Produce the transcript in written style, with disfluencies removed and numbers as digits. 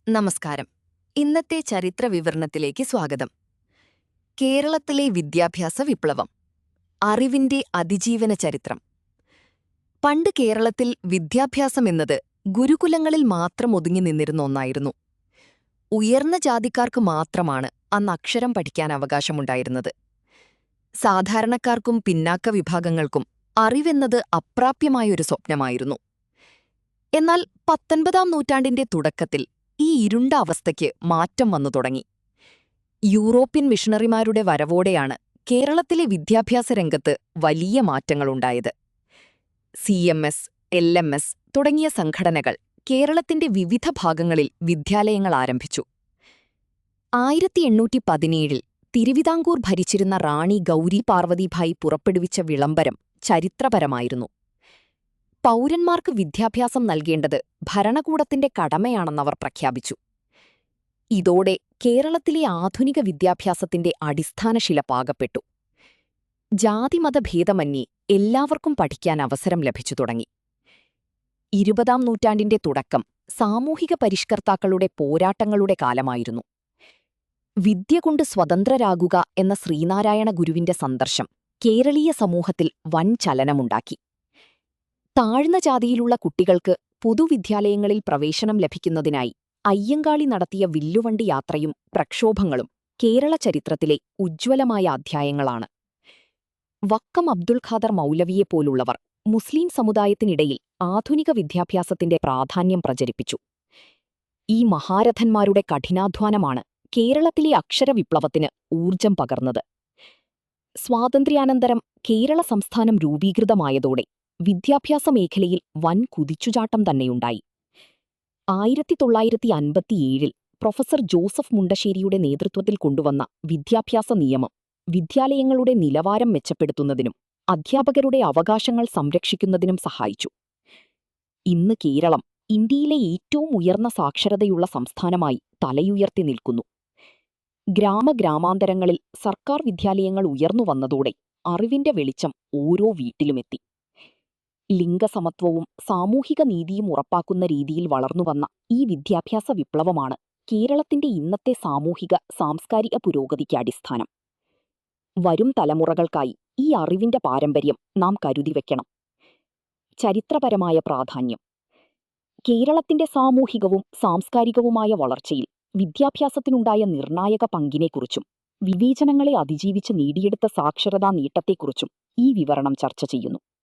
നമസ്കാരം. ഇന്നത്തെ ചരിത്ര വിവരണത്തിലേക്ക് സ്വാഗതം. കേരളത്തിലെ വിദ്യാഭ്യാസ വിപ്ലവം. അറിവിന്റെ അതിജീവന ചരിത്രം. പണ്ട് കേരളത്തിൽ വിദ്യാഭ്യാസമെന്നത് ഗുരുകുലങ്ങളിൽ മാത്രം ഒതുങ്ങി നിന്നിരുന്ന ഒന്നായിരുന്നു. ഉയർന്ന ജാതിക്കാർക്ക് മാത്രമാണ് അന്ന് അക്ഷരം പഠിക്കാൻ അവകാശമുണ്ടായിരുന്നത്. സാധാരണക്കാർക്കും പിന്നാക്ക വിഭാഗങ്ങൾക്കും അറിവെന്നത് അപ്രാപ്യമായൊരു സ്വപ്നമായിരുന്നു. എന്നാൽ 19-ാം നൂറ്റാണ്ടിന്റെ തുടക്കത്തിൽ ഈ ഇരുണ്ട അവസ്ഥയ്ക്ക് മാറ്റം വന്നു തുടങ്ങി. യൂറോപ്യൻ മിഷണറിമാരുടെ വരവോടെയാണ് കേരളത്തിലെ വിദ്യാഭ്യാസ രംഗത്ത് വലിയ മാറ്റങ്ങളുണ്ടായത്. CMS, LMS തുടങ്ങിയ സംഘടനകൾ കേരളത്തിന്റെ വിവിധ ഭാഗങ്ങളിൽ വിദ്യാലയങ്ങൾ ആരംഭിച്ചു. 1817 തിരുവിതാംകൂർ ഭരിച്ചിരുന്ന റാണി ഗൗരി പാർവതിഭായി പുറപ്പെടുവിച്ച വിളംബരം ചരിത്രപരമായിരുന്നു. പൗരന്മാർക്ക് വിദ്യാഭ്യാസം നൽകേണ്ടത് ഭരണകൂടത്തിന്റെ കടമയാണെന്നവർ പ്രഖ്യാപിച്ചു. ഇതോടെ കേരളത്തിലെ ആധുനിക വിദ്യാഭ്യാസത്തിന്റെ അടിസ്ഥാനശില പാകപ്പെട്ടു. ജാതിമതഭേദമന്യേ എല്ലാവർക്കും പഠിക്കാൻ അവസരം ലഭിച്ചു തുടങ്ങി. 20-ാം നൂറ്റാണ്ടിന്റെ തുടക്കം സാമൂഹിക പരിഷ്കർത്താക്കളുടെ പോരാട്ടങ്ങളുടെ കാലമായിരുന്നു. വിദ്യ കൊണ്ട് സ്വതന്ത്രരാകുക എന്ന ശ്രീനാരായണ ഗുരുവിന്റെ സന്ദർശം കേരളീയ സമൂഹത്തിൽ വൻ ചലനമുണ്ടാക്കി. താഴ്ന്ന ജാതിയിലുള്ള കുട്ടികൾക്ക് പൊതുവിദ്യാലയങ്ങളിൽ പ്രവേശനം ലഭിക്കുന്നതിനായി അയ്യങ്കാളി നടത്തിയ വില്ലുവണ്ടി യാത്രയും പ്രക്ഷോഭങ്ങളും കേരള ചരിത്രത്തിലെ ഉജ്ജ്വലമായ അധ്യായങ്ങളാണ്. വക്കം അബ്ദുൽ ഖാദർ മൗലവിയെപ്പോലുള്ളവർ മുസ്ലിം സമുദായത്തിനിടയിൽ ആധുനിക വിദ്യാഭ്യാസത്തിന്റെ പ്രാധാന്യം പ്രചരിപ്പിച്ചു. ഈ മഹാരഥന്മാരുടെ കഠിനാധ്വാനമാണ് കേരളത്തിലെ അക്ഷരവിപ്ലവത്തിന് ഊർജം പകർന്നത്. സ്വാതന്ത്ര്യാനന്തരം കേരള സംസ്ഥാനം രൂപീകൃതമായതോടെ വിദ്യാഭ്യാസ മേഖലയിൽ വൻ കുതിച്ചുചാട്ടം തന്നെയുണ്ടായി. 1957 പ്രൊഫസർ ജോസഫ് മുണ്ടശ്ശേരിയുടെ നേതൃത്വത്തിൽ കൊണ്ടുവന്ന വിദ്യാഭ്യാസ നിയമം വിദ്യാലയങ്ങളുടെ നിലവാരം മെച്ചപ്പെടുത്തുന്നതിനും അധ്യാപകരുടെ അവകാശങ്ങൾ സംരക്ഷിക്കുന്നതിനും സഹായിച്ചു. ഇന്ന് കേരളം ഇന്ത്യയിലെ ഏറ്റവും ഉയർന്ന സാക്ഷരതയുള്ള സംസ്ഥാനമായി തലയുയർത്തി നിൽക്കുന്നു. ഗ്രാമഗ്രാമാന്തരങ്ങളിൽ സർക്കാർ വിദ്യാലയങ്ങൾ ഉയർന്നുവന്നതോടെ അറിവിന്റെ വെളിച്ചം ഓരോ വീട്ടിലുമെത്തി. ലിംഗസമത്വവും സാമൂഹിക നീതിയും ഉറപ്പാക്കുന്ന രീതിയിൽ വളർന്നുവന്ന ഈ വിദ്യാഭ്യാസ വിപ്ലവമാണ് കേരളത്തിന്റെ ഇന്നത്തെ സാമൂഹിക സാംസ്കാരിക പുരോഗതിക്ക് അടിസ്ഥാനം. വരും തലമുറകൾക്കായി ഈ അറിവിന്റെ പാരമ്പര്യം നാം കരുതിവെക്കണം. ചരിത്രപരമായ പ്രാധാന്യം. കേരളത്തിന്റെ സാമൂഹികവും സാംസ്കാരികവുമായ വളർച്ചയിൽ വിദ്യാഭ്യാസത്തിനുണ്ടായ നിർണായക പങ്കിനെക്കുറിച്ചും വിവേചനങ്ങളെ അതിജീവിച്ച് നേടിയെടുത്ത സാക്ഷരതാ നേട്ടത്തെക്കുറിച്ചും ഈ വിവരണം ചർച്ച ചെയ്യുന്നു.